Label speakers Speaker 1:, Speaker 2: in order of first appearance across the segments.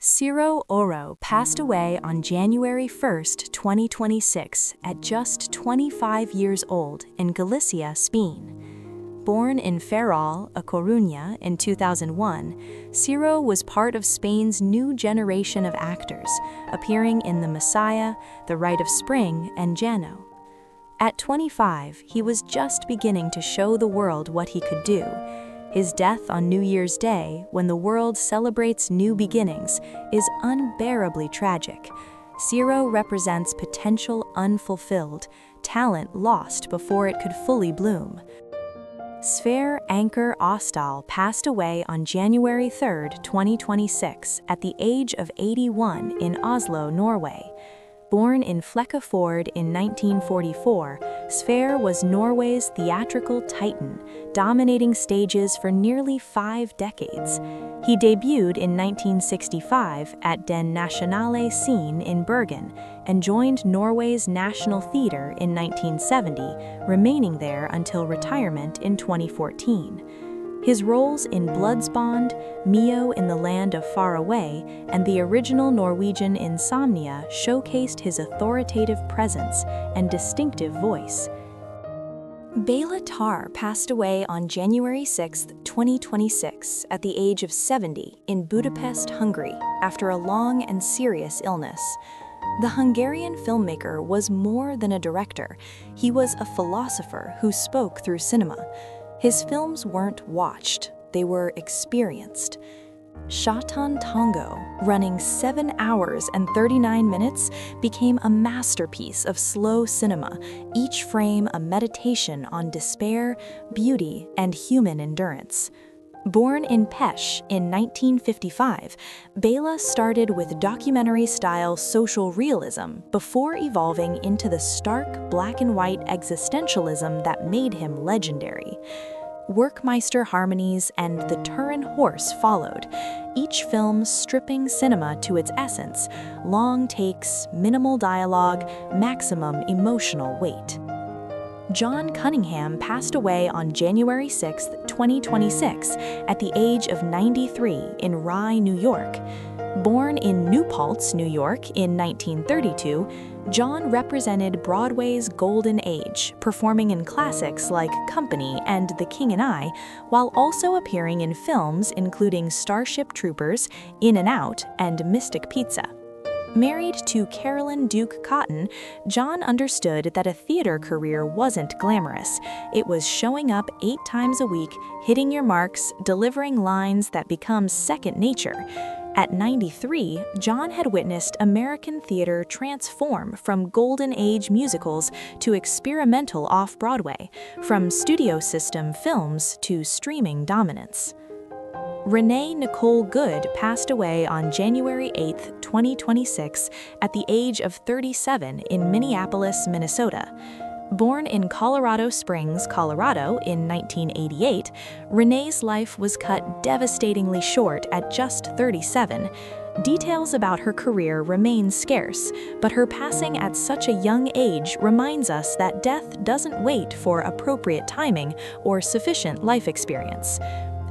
Speaker 1: Ciro Oro passed away on January 1, 2026, at just 25 years old in Galicia, Spain. Born in Ferrol, A Coruña, in 2001, Ciro was part of Spain's new generation of actors, appearing in The Messiah, The Rite of Spring, and Jano. At 25, he was just beginning to show the world what he could do. His death on New Year's Day, when the world celebrates new beginnings, is unbearably tragic. Ciro represents potential unfulfilled, talent lost before it could fully bloom. Sverre Anker Aasdal passed away on January 3, 2026, at the age of 81 in Oslo, Norway. Born in Flekkefjord in 1944, Sverre was Norway's theatrical titan, dominating stages for nearly 5 decades. He debuted in 1965 at Den Nationale Scene in Bergen and joined Norway's National Theatre in 1970, remaining there until retirement in 2014. His roles in Bloodsbond, Mio in the Land of Far Away, and the original Norwegian Insomnia showcased his authoritative presence and distinctive voice. Bela Tarr passed away on January 6, 2026, at the age of 70 in Budapest, Hungary, after a long and serious illness. The Hungarian filmmaker was more than a director. He was a philosopher who spoke through cinema. His films weren't watched, they were experienced. Shatan Tango, running 7 hours and 39 minutes, became a masterpiece of slow cinema, each frame a meditation on despair, beauty, and human endurance. Born in Pest in 1955, Bela started with documentary-style social realism before evolving into the stark black-and-white existentialism that made him legendary. Werkmeister Harmonies and The Turin Horse followed, each film stripping cinema to its essence: long takes, minimal dialogue, maximum emotional weight. John Cunningham passed away on January 6, 2026, at the age of 93 in Rye, New York. Born in New Paltz, New York in 1932, John represented Broadway's golden age, performing in classics like Company and The King and I, while also appearing in films including Starship Troopers, In and Out, and Mystic Pizza. Married to Carolyn Duke Cotton, John understood that a theater career wasn't glamorous. It was showing up 8 times a week, hitting your marks, delivering lines that become second nature. At 93, John had witnessed American theater transform from Golden Age musicals to experimental off-Broadway, from studio system films to streaming dominance. Renee Nicole Good passed away on January 8, 2026, at the age of 37 in Minneapolis, Minnesota. Born in Colorado Springs, Colorado in 1988, Renee's life was cut devastatingly short at just 37. Details about her career remain scarce, but her passing at such a young age reminds us that death doesn't wait for appropriate timing or sufficient life experience.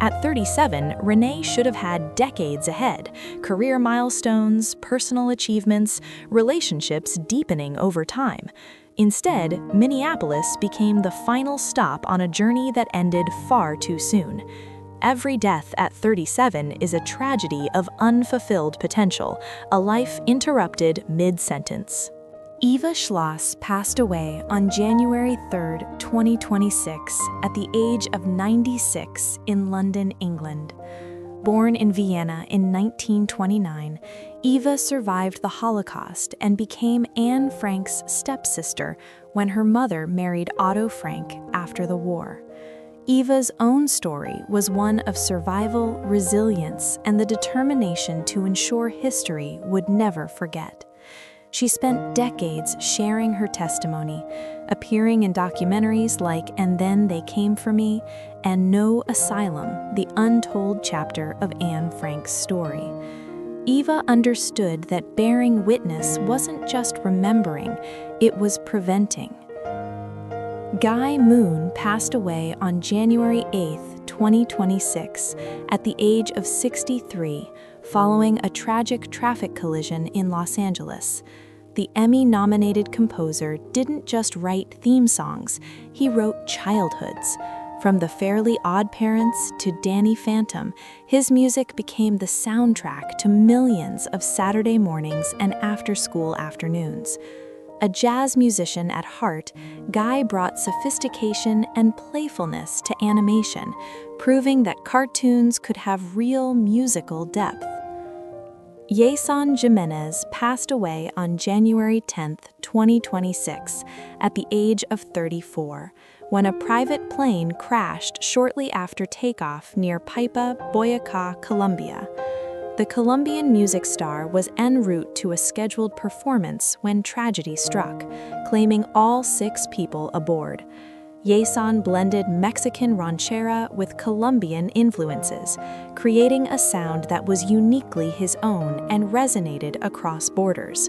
Speaker 1: At 37, Renee should have had decades ahead: career milestones, personal achievements, relationships deepening over time. Instead, Minneapolis became the final stop on a journey that ended far too soon. Every death at 37 is a tragedy of unfulfilled potential, a life interrupted mid-sentence. Eva Schloss passed away on January 3, 2026, at the age of 96 in London, England. Born in Vienna in 1929, Eva survived the Holocaust and became Anne Frank's stepsister when her mother married Otto Frank after the war. Eva's own story was one of survival, resilience, and the determination to ensure history would never forget. She spent decades sharing her testimony, appearing in documentaries like And Then They Came for Me and No Asylum, the untold chapter of Anne Frank's story. Eva understood that bearing witness wasn't just remembering, it was preventing. Guy Moon passed away on January 8, 2026, at the age of 63, following a tragic traffic collision in Los Angeles. The Emmy-nominated composer didn't just write theme songs, he wrote childhoods. From The Fairly Odd Parents to Danny Phantom, his music became the soundtrack to millions of Saturday mornings and after-school afternoons. A jazz musician at heart, Guy brought sophistication and playfulness to animation, proving that cartoons could have real musical depth. Yeson Jimenez passed away on January 10, 2026, at the age of 34, when a private plane crashed shortly after takeoff near Paipa, Boyacá, Colombia. The Colombian music star was en route to a scheduled performance when tragedy struck, claiming all 6 people aboard. Yeson blended Mexican ranchera with Colombian influences, creating a sound that was uniquely his own and resonated across borders.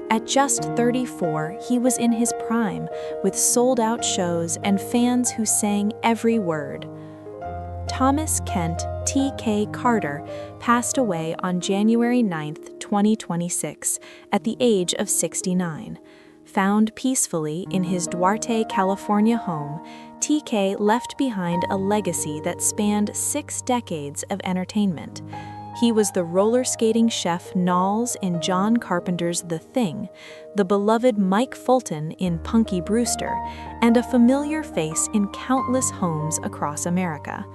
Speaker 1: At just 34, he was in his prime, with sold-out shows and fans who sang every word. Thomas Kent T.K. Carter passed away on January 9, 2026, at the age of 69. Found peacefully in his Duarte, California home, TK left behind a legacy that spanned 6 decades of entertainment. He was the roller skating chef Knowles in John Carpenter's The Thing, the beloved Mike Fulton in Punky Brewster, and a familiar face in countless homes across America.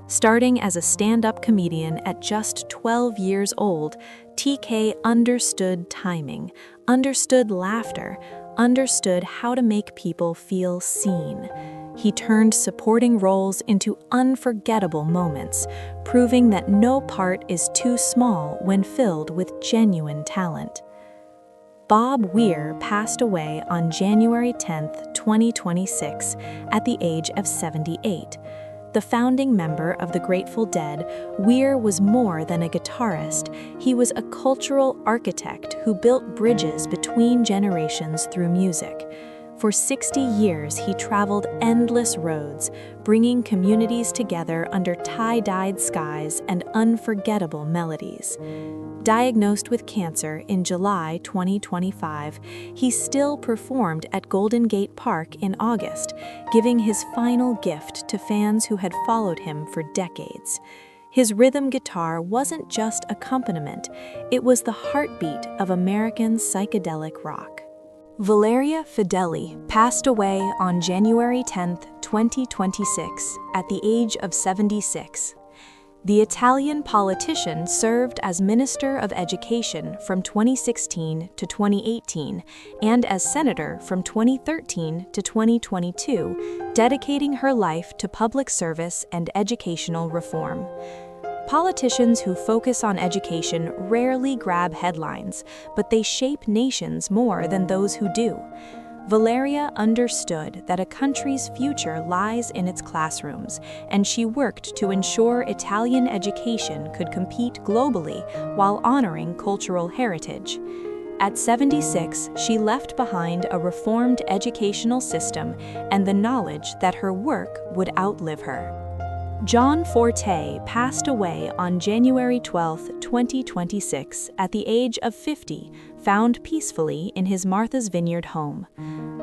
Speaker 1: Starting as a stand-up comedian at just 12 years old, TK understood timing, understood laughter, understood how to make people feel seen. He turned supporting roles into unforgettable moments, proving that no part is too small when filled with genuine talent. Bob Weir passed away on January 10, 2026, at the age of 78. The founding member of the Grateful Dead, Weir was more than a guitarist. He was a cultural architect who built bridges between generations through music. For 60 years, he traveled endless roads, bringing communities together under tie-dyed skies and unforgettable melodies. Diagnosed with cancer in July 2025, he still performed at Golden Gate Park in August, giving his final gift to fans who had followed him for decades. His rhythm guitar wasn't just accompaniment, it was the heartbeat of American psychedelic rock. Valeria Fedeli passed away on January 10, 2026, at the age of 76. The Italian politician served as Minister of Education from 2016 to 2018 and as Senator from 2013 to 2022, dedicating her life to public service and educational reform. Politicians who focus on education rarely grab headlines, but they shape nations more than those who do. Valeria understood that a country's future lies in its classrooms, and she worked to ensure Italian education could compete globally while honoring cultural heritage. At 76, she left behind a reformed educational system and the knowledge that her work would outlive her. John Forte passed away on January 12, 2026, at the age of 50, found peacefully in his Martha's Vineyard home.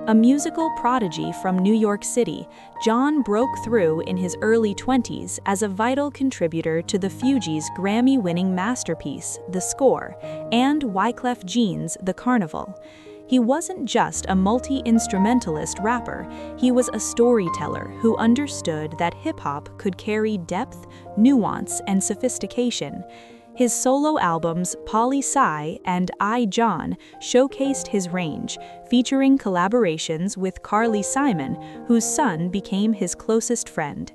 Speaker 1: A musical prodigy from New York City, John broke through in his early 20s as a vital contributor to the Fugees' Grammy-winning masterpiece, The Score, and Wyclef Jean's The Carnival. He wasn't just a multi-instrumentalist rapper, he was a storyteller who understood that hip-hop could carry depth, nuance, and sophistication. His solo albums, Poli Sci and I, John, showcased his range, featuring collaborations with Carly Simon, whose son became his closest friend.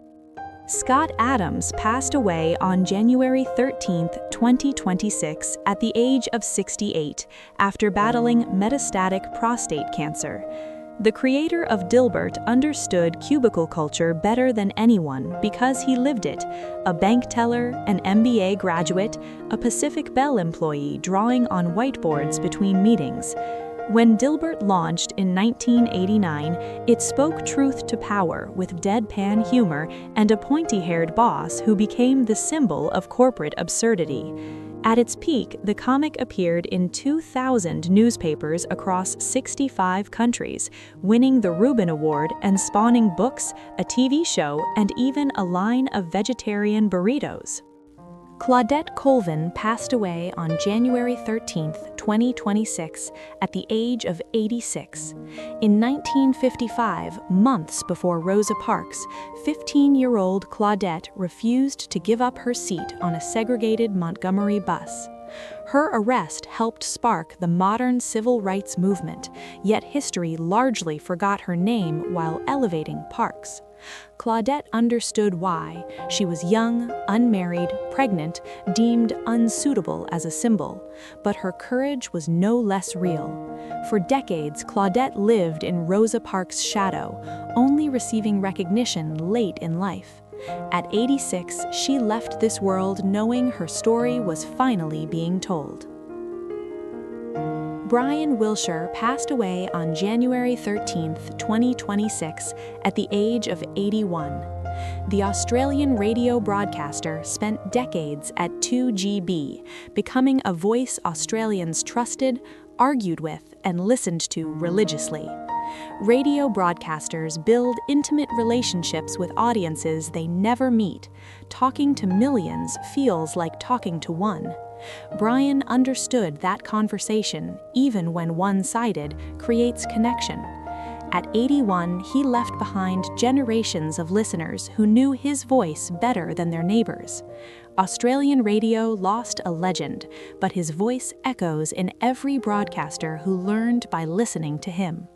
Speaker 1: Scott Adams passed away on January 13, 2026, at the age of 68, after battling metastatic prostate cancer. The creator of Dilbert understood cubicle culture better than anyone because he lived it, a bank teller, an MBA graduate, a Pacific Bell employee drawing on whiteboards between meetings. When Dilbert launched in 1989, it spoke truth to power with deadpan humor and a pointy-haired boss who became the symbol of corporate absurdity. At its peak, the comic appeared in 2,000 newspapers across 65 countries, winning the Reuben Award and spawning books, a TV show, and even a line of vegetarian burritos. Claudette Colvin passed away on January 13, 2026, at the age of 86. In 1955, months before Rosa Parks, 15-year-old Claudette refused to give up her seat on a segregated Montgomery bus. Her arrest helped spark the modern civil rights movement, yet history largely forgot her name while elevating Parks. Claudette understood why. She was young, unmarried, pregnant, deemed unsuitable as a symbol, but her courage was no less real. For decades, Claudette lived in Rosa Parks' shadow, only receiving recognition late in life. At 86, she left this world knowing her story was finally being told. Brian Wilshire passed away on January 13, 2026, at the age of 81. The Australian radio broadcaster spent decades at 2GB, becoming a voice Australians trusted, argued with, and listened to religiously. Radio broadcasters build intimate relationships with audiences they never meet. Talking to millions feels like talking to one. Brian understood that conversation, even when one-sided, creates connection. At 81, he left behind generations of listeners who knew his voice better than their neighbors. Australian radio lost a legend, but his voice echoes in every broadcaster who learned by listening to him.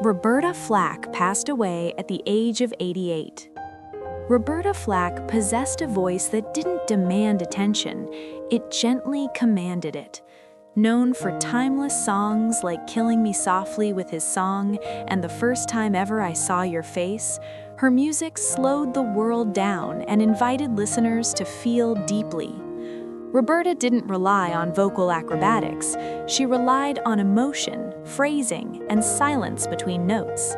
Speaker 1: Roberta Flack passed away at the age of 88. Roberta Flack possessed a voice that didn't demand attention, it gently commanded it. Known for timeless songs like Killing Me Softly with His Song and The First Time Ever I Saw Your Face, her music slowed the world down and invited listeners to feel deeply. Roberta didn't rely on vocal acrobatics, she relied on emotion, phrasing, and silence between notes.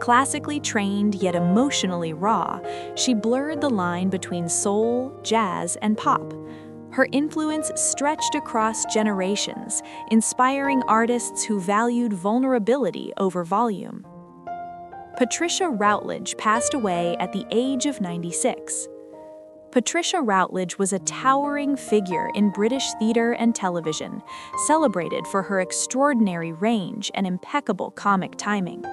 Speaker 1: Classically trained yet emotionally raw, she blurred the line between soul, jazz, and pop. Her influence stretched across generations, inspiring artists who valued vulnerability over volume. Patricia Routledge passed away at the age of 96. Patricia Routledge was a towering figure in British theatre and television, celebrated for her extraordinary range and impeccable comic timing.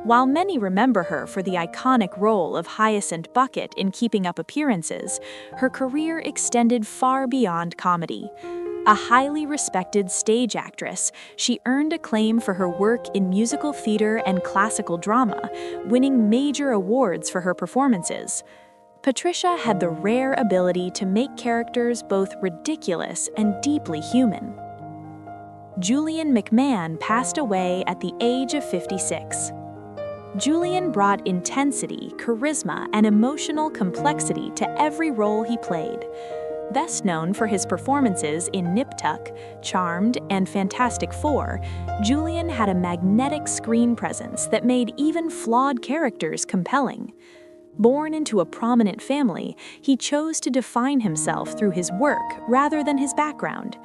Speaker 1: While many remember her for the iconic role of Hyacinth Bucket in Keeping Up Appearances, her career extended far beyond comedy. A highly respected stage actress, she earned acclaim for her work in musical theater and classical drama, winning major awards for her performances. Patricia had the rare ability to make characters both ridiculous and deeply human. Julian McMahon passed away at the age of 56. Julian brought intensity, charisma, and emotional complexity to every role he played. Best known for his performances in Nip Tuck, Charmed, and Fantastic Four, Julian had a magnetic screen presence that made even flawed characters compelling. Born into a prominent family, he chose to define himself through his work rather than his background.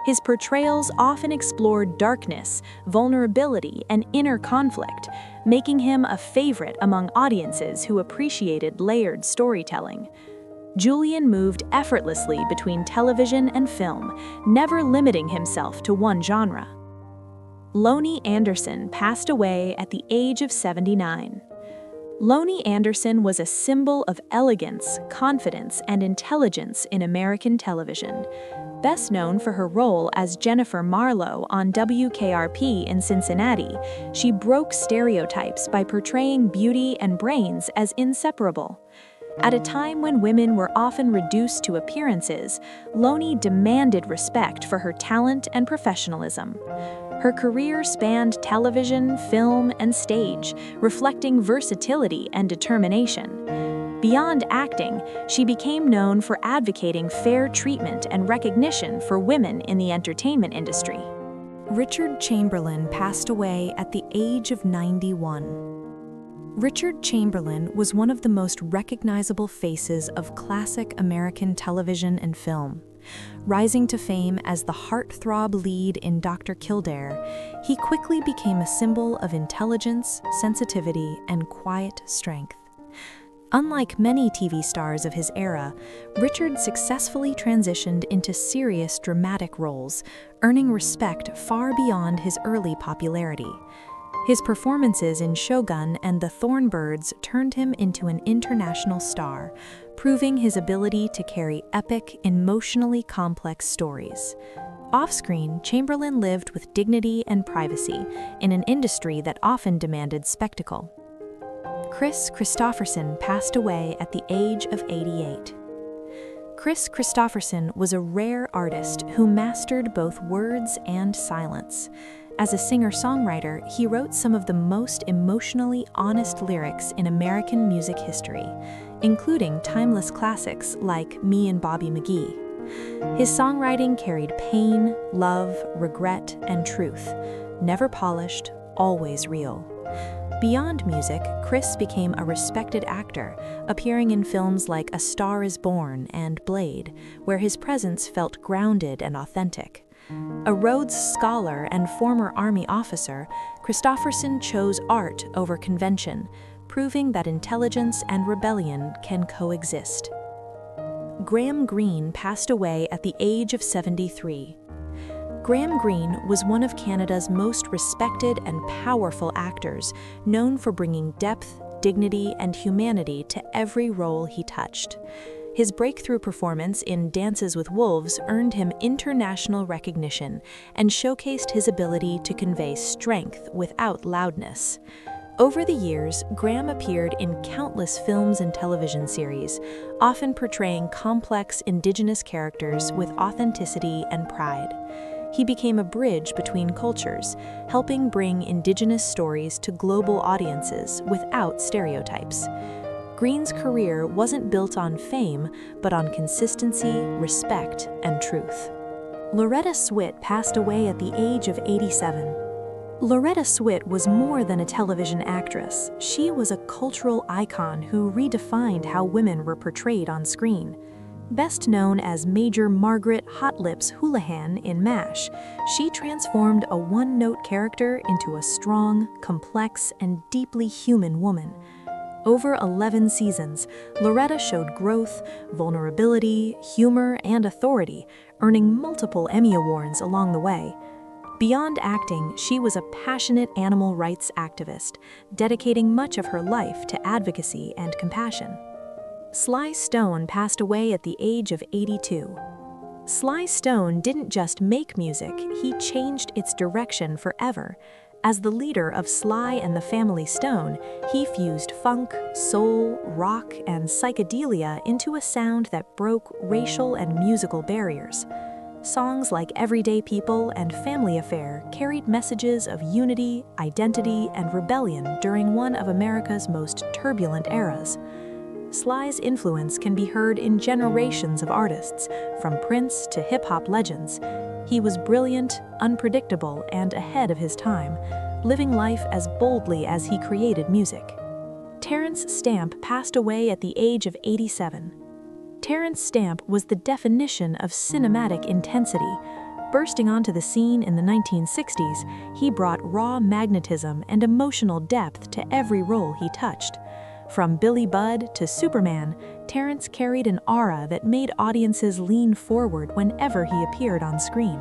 Speaker 1: His portrayals often explored darkness, vulnerability, and inner conflict, making him a favorite among audiences who appreciated layered storytelling. Julian moved effortlessly between television and film, never limiting himself to one genre. Lonnie Anderson passed away at the age of 79. Lonnie Anderson was a symbol of elegance, confidence, and intelligence in American television. Best known for her role as Jennifer Marlowe on WKRP in Cincinnati, she broke stereotypes by portraying beauty and brains as inseparable. At a time when women were often reduced to appearances, Lonnie demanded respect for her talent and professionalism. Her career spanned television, film, and stage, reflecting versatility and determination. Beyond acting, she became known for advocating fair treatment and recognition for women in the entertainment industry. Richard Chamberlain passed away at the age of 91. Richard Chamberlain was one of the most recognizable faces of classic American television and film. Rising to fame as the heartthrob lead in Dr. Kildare, he quickly became a symbol of intelligence, sensitivity, and quiet strength. Unlike many TV stars of his era, Richard successfully transitioned into serious dramatic roles, earning respect far beyond his early popularity. His performances in Shogun and The Thornbirds turned him into an international star, proving his ability to carry epic, emotionally complex stories. Off-screen, Chamberlain lived with dignity and privacy in an industry that often demanded spectacle. Kris Kristofferson passed away at the age of 88. Kris Kristofferson was a rare artist who mastered both words and silence. As a singer-songwriter, he wrote some of the most emotionally honest lyrics in American music history, including timeless classics like Me and Bobby McGee. His songwriting carried pain, love, regret, and truth, never polished, always real. Beyond music, Kris became a respected actor, appearing in films like A Star is Born and Blade, where his presence felt grounded and authentic. A Rhodes Scholar and former Army officer, Kristofferson chose art over convention, proving that intelligence and rebellion can coexist. Graham Greene passed away at the age of 73. Graham Greene was one of Canada's most respected and powerful actors, known for bringing depth, dignity, and humanity to every role he touched. His breakthrough performance in Dances with Wolves earned him international recognition and showcased his ability to convey strength without loudness. Over the years, Graham appeared in countless films and television series, often portraying complex Indigenous characters with authenticity and pride. He became a bridge between cultures, helping bring Indigenous stories to global audiences without stereotypes. Greene's career wasn't built on fame, but on consistency, respect, and truth. Loretta Swit passed away at the age of 87. Loretta Swit was more than a television actress. She was a cultural icon who redefined how women were portrayed on screen. Best known as Major Margaret Hot Lips Houlihan in MASH, she transformed a one-note character into a strong, complex, and deeply human woman. Over 11 seasons, Loretta showed growth, vulnerability, humor, and authority, earning multiple Emmy Awards along the way. Beyond acting, she was a passionate animal rights activist, dedicating much of her life to advocacy and compassion. Sly Stone passed away at the age of 82. Sly Stone didn't just make music, he changed its direction forever. As the leader of Sly and the Family Stone, he fused funk, soul, rock, and psychedelia into a sound that broke racial and musical barriers. Songs like Everyday People and Family Affair carried messages of unity, identity, and rebellion during one of America's most turbulent eras. Sly's influence can be heard in generations of artists, from Prince to hip-hop legends. He was brilliant, unpredictable, and ahead of his time, living life as boldly as he created music. Terence Stamp passed away at the age of 87. Terence Stamp was the definition of cinematic intensity. Bursting onto the scene in the 1960s, he brought raw magnetism and emotional depth to every role he touched. From Billy Budd to Superman, Terence carried an aura that made audiences lean forward whenever he appeared on screen.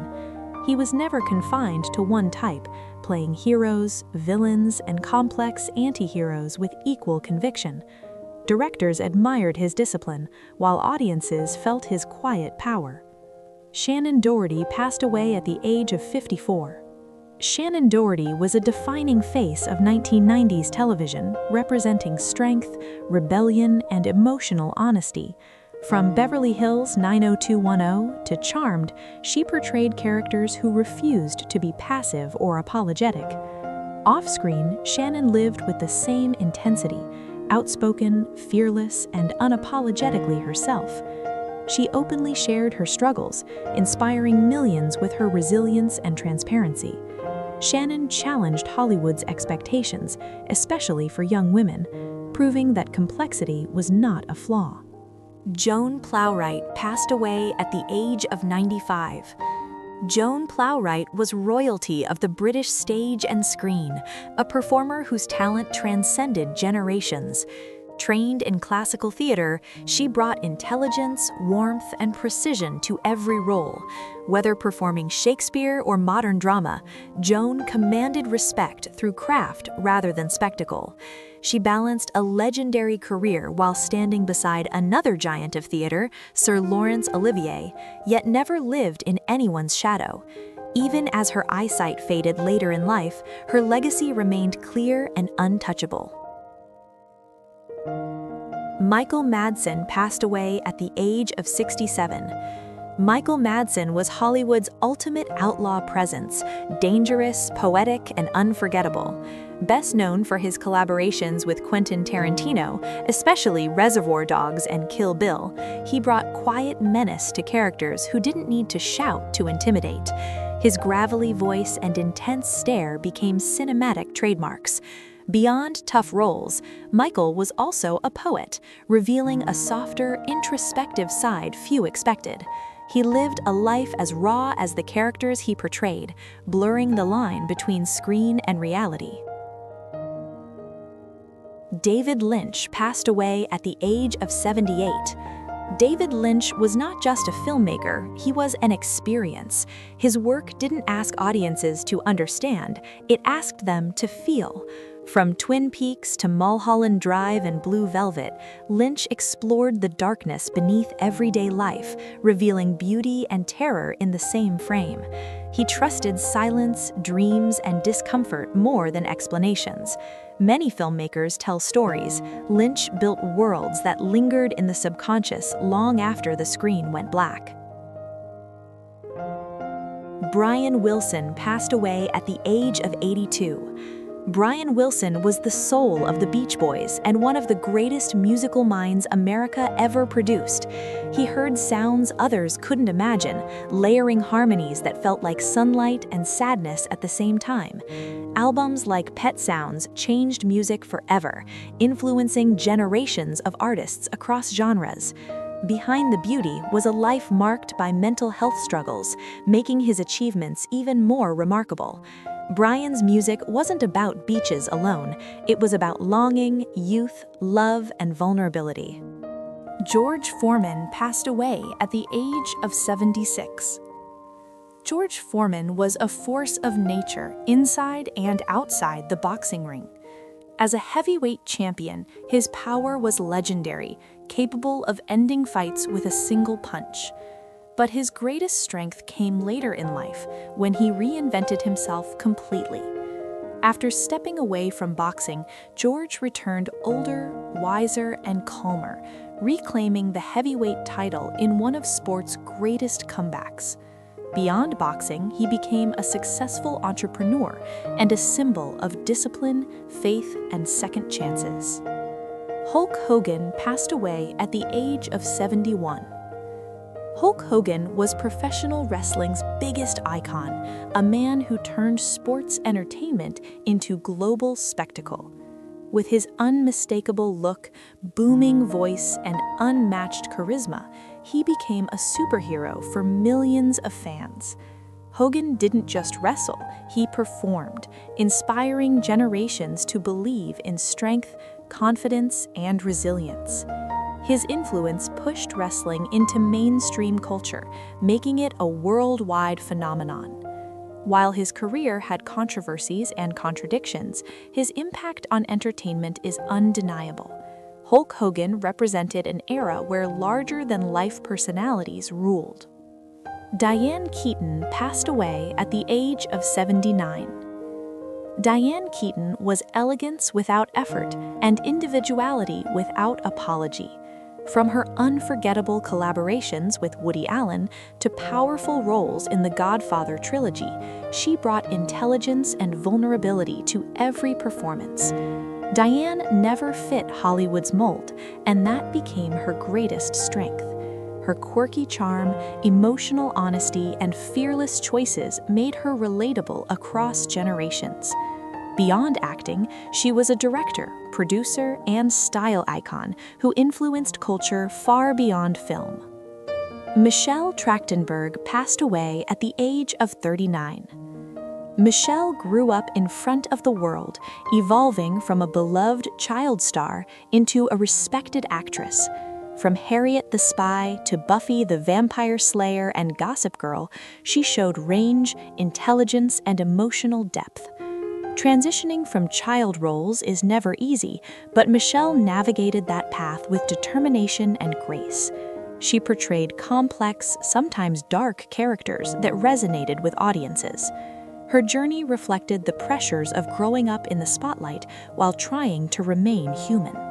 Speaker 1: He was never confined to one type, playing heroes, villains, and complex anti-heroes with equal conviction. Directors admired his discipline, while audiences felt his quiet power. Shannon Doherty passed away at the age of 54. Shannon Doherty was a defining face of 1990s television, representing strength, rebellion, and emotional honesty. From Beverly Hills 90210 to Charmed, she portrayed characters who refused to be passive or apologetic. Off-screen, Shannon lived with the same intensity, outspoken, fearless, and unapologetically herself. She openly shared her struggles, inspiring millions with her resilience and transparency. Shannon challenged Hollywood's expectations, especially for young women, proving that complexity was not a flaw. Joan Plowright passed away at the age of 95. Joan Plowright was royalty of the British stage and screen, a performer whose talent transcended generations. Trained in classical theater, she brought intelligence, warmth, and precision to every role. Whether performing Shakespeare or modern drama, Joan commanded respect through craft rather than spectacle. She balanced a legendary career while standing beside another giant of theater, Sir Laurence Olivier, yet never lived in anyone's shadow. Even as her eyesight faded later in life, her legacy remained clear and untouchable. Michael Madsen passed away at the age of 67. Michael Madsen was Hollywood's ultimate outlaw presence, dangerous, poetic, and unforgettable. Best known for his collaborations with Quentin Tarantino, especially Reservoir Dogs and Kill Bill, he brought quiet menace to characters who didn't need to shout to intimidate. His gravelly voice and intense stare became cinematic trademarks. Beyond tough roles, Michael was also a poet, revealing a softer, introspective side few expected. He lived a life as raw as the characters he portrayed, blurring the line between screen and reality. David Lynch passed away at the age of 78. David Lynch was not just a filmmaker, he was an experience. His work didn't ask audiences to understand, it asked them to feel. From Twin Peaks to Mulholland Drive and Blue Velvet, Lynch explored the darkness beneath everyday life, revealing beauty and terror in the same frame. He trusted silence, dreams, and discomfort more than explanations. Many filmmakers tell stories. Lynch built worlds that lingered in the subconscious long after the screen went black. Brian Wilson passed away at the age of 82. Brian Wilson was the soul of the Beach Boys and one of the greatest musical minds America ever produced. He heard sounds others couldn't imagine, layering harmonies that felt like sunlight and sadness at the same time. Albums like Pet Sounds changed music forever, influencing generations of artists across genres. Behind the beauty was a life marked by mental health struggles, making his achievements even more remarkable. Brian's music wasn't about beaches alone, it was about longing, youth, love, and vulnerability. George Foreman passed away at the age of 76. George Foreman was a force of nature inside and outside the boxing ring. As a heavyweight champion, his power was legendary, capable of ending fights with a single punch. But his greatest strength came later in life, when he reinvented himself completely. After stepping away from boxing, George returned older, wiser, and calmer, reclaiming the heavyweight title in one of sport's greatest comebacks. Beyond boxing, he became a successful entrepreneur and a symbol of discipline, faith, and second chances. Hulk Hogan passed away at the age of 71. Hulk Hogan was professional wrestling's biggest icon, a man who turned sports entertainment into global spectacle. With his unmistakable look, booming voice, and unmatched charisma, he became a superhero for millions of fans. Hogan didn't just wrestle, he performed, inspiring generations to believe in strength, confidence, and resilience. His influence pushed wrestling into mainstream culture, making it a worldwide phenomenon. While his career had controversies and contradictions, his impact on entertainment is undeniable. Hulk Hogan represented an era where larger-than-life personalities ruled. Diane Keaton passed away at the age of 79. Diane Keaton was elegance without effort and individuality without apology. From her unforgettable collaborations with Woody Allen to powerful roles in the Godfather trilogy, she brought intelligence and vulnerability to every performance. Diane never fit Hollywood's mold, and that became her greatest strength. Her quirky charm, emotional honesty, and fearless choices made her relatable across generations. Beyond acting, she was a director, producer, and style icon who influenced culture far beyond film. Michelle Trachtenberg passed away at the age of 39. Michelle grew up in front of the world, evolving from a beloved child star into a respected actress. From Harriet the Spy to Buffy the Vampire Slayer and Gossip Girl, she showed range, intelligence, and emotional depth. Transitioning from child roles is never easy, but Michelle navigated that path with determination and grace. She portrayed complex, sometimes dark characters that resonated with audiences. Her journey reflected the pressures of growing up in the spotlight while trying to remain human.